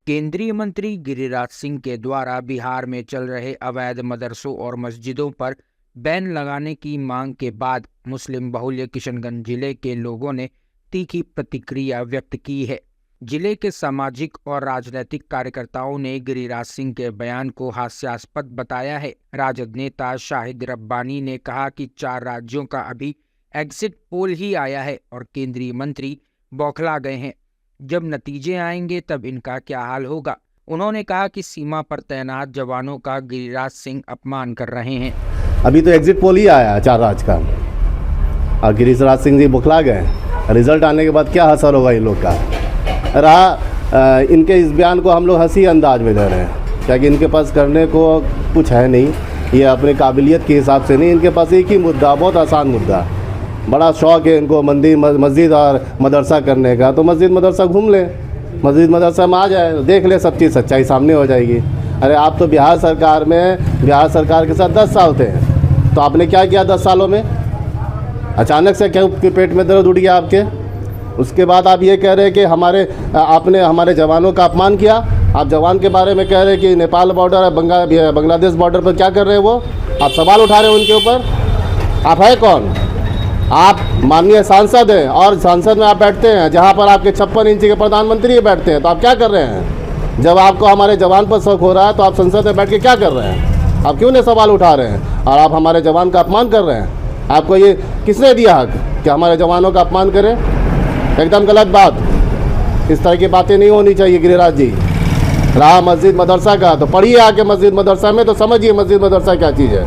केंद्रीय मंत्री गिरिराज सिंह के द्वारा बिहार में चल रहे अवैध मदरसों और मस्जिदों पर बैन लगाने की मांग के बाद मुस्लिम बहुल्य किशनगंज जिले के लोगों ने तीखी प्रतिक्रिया व्यक्त की है। जिले के सामाजिक और राजनीतिक कार्यकर्ताओं ने गिरिराज सिंह के बयान को हास्यास्पद बताया है। राजद नेता शाहिद रब्बानी ने कहा कि 4 राज्यों का अभी एग्जिट पोल ही आया है और केंद्रीय मंत्री बौखला गए हैं। जब नतीजे आएंगे तब इनका क्या हाल होगा। उन्होंने कहा कि सीमा पर तैनात जवानों का गिरिराज सिंह अपमान कर रहे हैं। अभी तो एग्जिट पोल ही आया 4 राज्य का और गिरिराज सिंह जी बौखला गए। रिजल्ट आने के बाद क्या असर होगा इन लोग का। रहा इनके इस बयान को हम लोग हंसी अंदाज में ले रहे हैं, क्योंकि इनके पास करने को कुछ है नहीं। ये अपने काबिलियत के हिसाब से नहीं, इनके पास एक ही मुद्दा, बहुत आसान मुद्दा। बड़ा शौक़ है इनको मंदिर मस्जिद और मदरसा करने का, तो मस्जिद मदरसा घूम ले, मस्जिद मदरसा में आ जाए, देख ले, सब चीज़ सच्चाई सामने हो जाएगी। अरे आप तो बिहार सरकार के साथ 10 साल थे, तो आपने क्या किया 10 सालों में? अचानक से क्यों पेट में दर्द उठ गया आपके? उसके बाद आप ये कह रहे हैं कि आपने हमारे जवानों का अपमान किया। आप जवान के बारे में कह रहे हैं कि नेपाल बॉर्डर और बांग्लादेश बॉर्डर पर क्या कर रहे हैं वो? आप सवाल उठा रहे हैं उनके ऊपर। आप है कौन? आप माननीय सांसद हैं और संसद में आप बैठते हैं, जहां पर आपके 56 इंच के प्रधानमंत्री बैठते हैं। तो आप क्या कर रहे हैं? जब आपको हमारे जवान पर शक हो रहा है तो आप संसद में बैठ के क्या कर रहे हैं? आप क्यों नहीं सवाल उठा रहे हैं और आप हमारे जवान का अपमान कर रहे हैं? आपको ये किसने दिया हक कि हमारे जवानों का अपमान करें? एकदम गलत बात। इस तरह की बातें नहीं होनी चाहिए गिरिराज जी। रहा मस्जिद मदरसा का, तो पढ़िए आके मस्जिद मदरसा में, तो समझिए मस्जिद मदरसा क्या चीज़ है।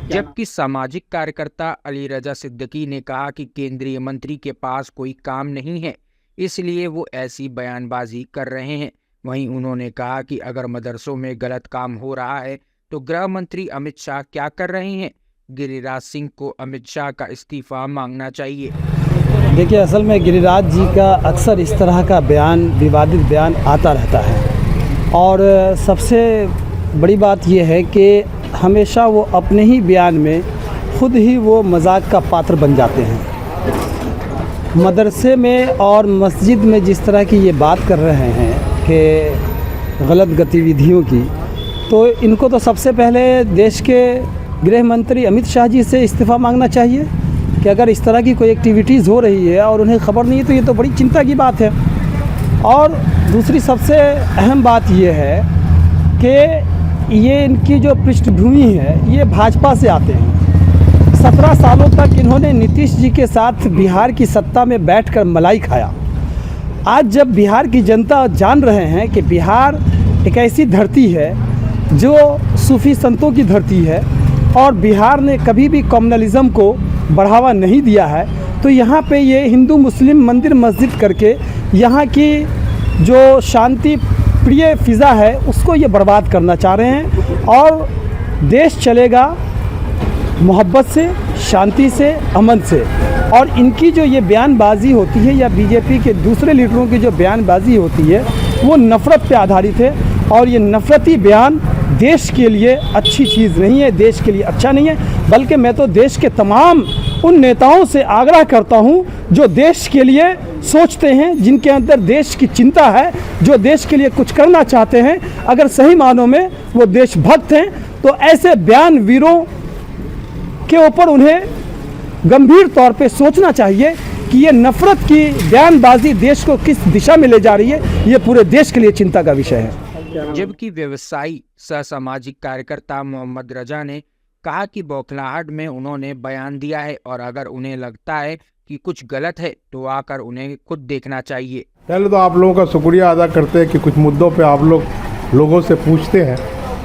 जबकि सामाजिक कार्यकर्ता अली रजा सिद्दीकी ने कहा कि केंद्रीय मंत्री के पास कोई काम नहीं है, इसलिए वो ऐसी बयानबाजी कर रहे हैं। वहीं उन्होंने कहा कि अगर मदरसों में गलत काम हो रहा है तो गृह मंत्री अमित शाह क्या कर रहे हैं? गिरिराज सिंह को अमित शाह का इस्तीफा मांगना चाहिए। देखिए, असल में गिरिराज जी का अक्सर इस तरह का बयान, विवादित बयान आता रहता है और सबसे बड़ी बात यह है कि हमेशा वो अपने ही बयान में खुद ही वो मजाक का पात्र बन जाते हैं। मदरसे में और मस्जिद में जिस तरह की ये बात कर रहे हैं कि गलत गतिविधियों की, तो इनको तो सबसे पहले देश के गृह मंत्री अमित शाह जी से इस्तीफ़ा मांगना चाहिए कि अगर इस तरह की कोई एक्टिविटीज़ हो रही है और उन्हें खबर नहीं है तो ये तो बड़ी चिंता की बात है। और दूसरी सबसे अहम बात ये है कि ये इनकी जो पृष्ठभूमि है ये भाजपा से आते हैं। 17 सालों तक इन्होंने नीतीश जी के साथ बिहार की सत्ता में बैठकर मलाई खाया। आज जब बिहार की जनता जान रहे हैं कि बिहार एक ऐसी धरती है जो सूफी संतों की धरती है और बिहार ने कभी भी कम्युनलिज़म को बढ़ावा नहीं दिया है, तो यहाँ पे ये हिंदू मुस्लिम मंदिर मस्जिद करके यहाँ की जो शांति प्रिय फ़िज़ा है उसको ये बर्बाद करना चाह रहे हैं। और देश चलेगा मोहब्बत से, शांति से, अमन से। और इनकी जो ये बयानबाजी होती है या बीजेपी के दूसरे लीडरों की जो बयानबाजी होती है वो नफ़रत पे आधारित है और ये नफ़रती बयान देश के लिए अच्छी चीज़ नहीं है, देश के लिए अच्छा नहीं है। बल्कि मैं तो देश के तमाम उन नेताओं से आग्रह करता हूं जो देश के लिए सोचते हैं, जिनके अंदर देश की चिंता है, जो देश के लिए कुछ करना चाहते हैं, अगर सही मानों में वो देशभक्त हैं, तो ऐसे बयान वीरों के ऊपर उन्हें गंभीर तौर पे सोचना चाहिए कि ये नफ़रत की बयानबाजी देश को किस दिशा में ले जा रही है। ये पूरे देश के लिए चिंता का विषय है। जबकि व्यवसायी सह सामाजिक कार्यकर्ता मोहम्मद रजा ने कहा कि बौखलाहट में उन्होंने बयान दिया है और अगर उन्हें लगता है कि कुछ गलत है तो आकर उन्हें खुद देखना चाहिए। पहले तो आप लोगों का शुक्रिया अदा करते हैं कि कुछ मुद्दों पे आप लोगों से पूछते हैं,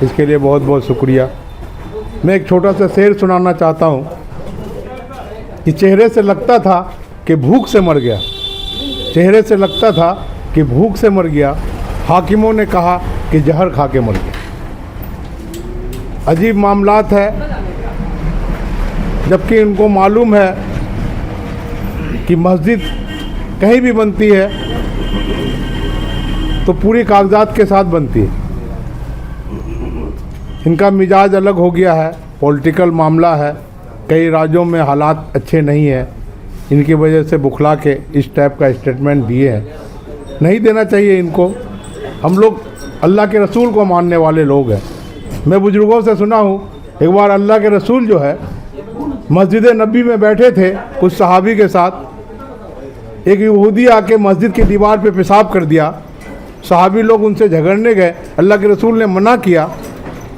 इसके लिए बहुत बहुत शुक्रिया। मैं एक छोटा सा शेर सुनाना चाहता हूँ कि चेहरे से लगता था कि भूख से मर गया, चेहरे से लगता था कि भूख से मर गया, हाकिमों ने कहा कि जहर खा के मर गया। अजीब मामलात है, जबकि इनको मालूम है कि मस्जिद कहीं भी बनती है तो पूरी कागजात के साथ बनती है। इनका मिजाज अलग हो गया है, पॉलिटिकल मामला है, कई राज्यों में हालात अच्छे नहीं हैं, इनकी वजह से बुखला के इस टाइप का स्टेटमेंट दिए हैं। नहीं देना चाहिए इनको। हम लोग अल्लाह के रसूल को मानने वाले लोग हैं। मैं बुजुर्गों से सुना हूँ, एक बार अल्लाह के रसूल जो है मस्जिद नबी में बैठे थे कुछ सहाबी के साथ, एक यहूदी आके मस्जिद की दीवार पे पेशाब कर दिया। सहाबी लोग उनसे झगड़ने गए, अल्लाह के रसूल ने मना किया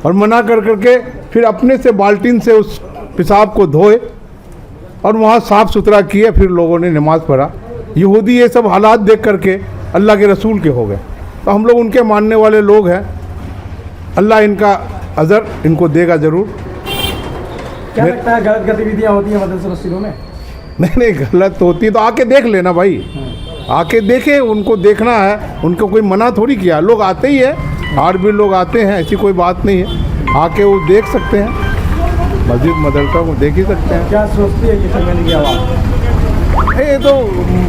और मना कर करके फिर अपने से बाल्टीन से उस पेशाब को धोए और वहाँ साफ़ सुथरा किए, फिर लोगों ने नमाज़ पढ़ा। यहूदी ये सब हालात देख करके अल्लाह के रसूल के हो गए। तो हम लोग उनके मानने वाले लोग हैं, अल्लाह इनका अज़र इनको देगा ज़रूर। क्या लगता है गलत गतिविधियाँ होती हैं मदरसा मस्जिदों में? नहीं गलत होती तो आके देख लेना भाई, आके देखें, उनको देखना है, उनको कोई मना थोड़ी किया। लोग आते ही है, और भी लोग आते हैं, ऐसी कोई बात नहीं है, आके वो देख सकते हैं, मस्जिद मदरसा को देख ही सकते हैं। क्या सोचती है किशनगंज की आवाम? ये तो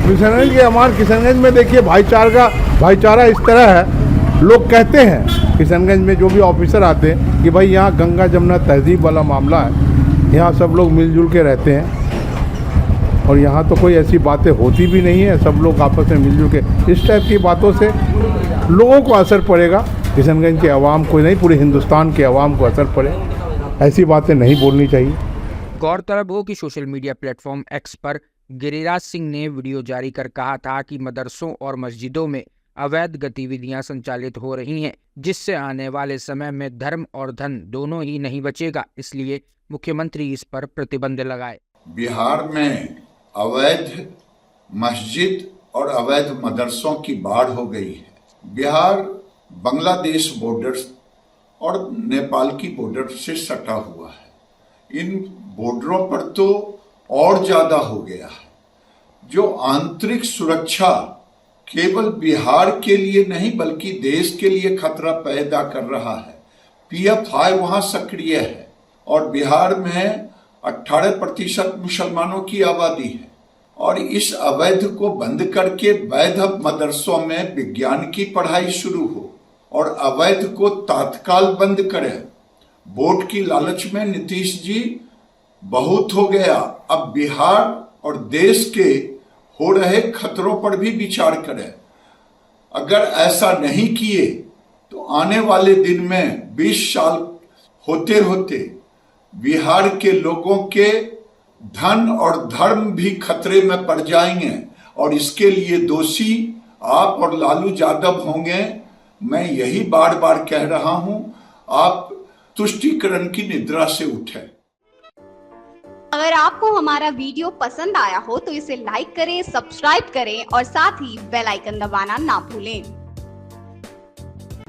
किशनगंज के हमारे किशनगंज में देखिए भाईचारा इस तरह है, लोग कहते हैं किशनगंज में जो भी ऑफिसर आते हैं कि भाई यहाँ गंगा जमुना तहजीब वाला मामला है, यहाँ सब लोग मिलजुल के रहते हैं और यहाँ तो कोई ऐसी बातें होती भी नहीं है, सब लोग आपस में मिलजुल के। इस टाइप की बातों से लोगों को असर पड़ेगा, किशनगंज के अवाम को नहीं, पूरे हिंदुस्तान के अवाम को असर पड़े, ऐसी बातें नहीं बोलनी चाहिए। गौरतलब हो कि सोशल मीडिया प्लेटफॉर्म एक्स पर गिरिराज सिंह ने वीडियो जारी कर कहा था कि मदरसों और मस्जिदों में अवैध गतिविधियां संचालित हो रही हैं, जिससे आने वाले समय में धर्म और धन दोनों ही नहीं बचेगा, इसलिए मुख्यमंत्री इस पर प्रतिबंध लगाए। बिहार में अवैध मस्जिद और अवैध मदरसों की बाढ़ हो गई है। बिहार बांग्लादेश बॉर्डर और नेपाल की बॉर्डर से सटा हुआ है। इन बॉर्डरों पर तो और ज़्यादा हो गया है। जो आंतरिक सुरक्षा केवल बिहार के लिए नहीं बल्कि देश के लिए खतरा पैदा कर रहा है। PFI वहाँ सक्रिय है और बिहार में 18% मुसलमानों की आबादी है और इस अवैध को बंद करके वैध मदरसों में विज्ञान की पढ़ाई शुरू हो और अवैध को तत्काल बंद करें। वोट की लालच में नीतीश जी बहुत हो गया, अब बिहार और देश के हो रहे खतरों पर भी विचार करें। अगर ऐसा नहीं किए तो आने वाले दिन में 20 साल होते होते बिहार के लोगों के धन और धर्म भी खतरे में पड़ जाएंगे और इसके लिए दोषी आप और लालू यादव होंगे। मैं यही बार बार कह रहा हूं, आप तुष्टीकरण की निद्रा से उठें। अगर आपको हमारा वीडियो पसंद आया हो तो इसे लाइक करें, सब्सक्राइब करें और साथ ही बेल आइकन दबाना ना भूलें।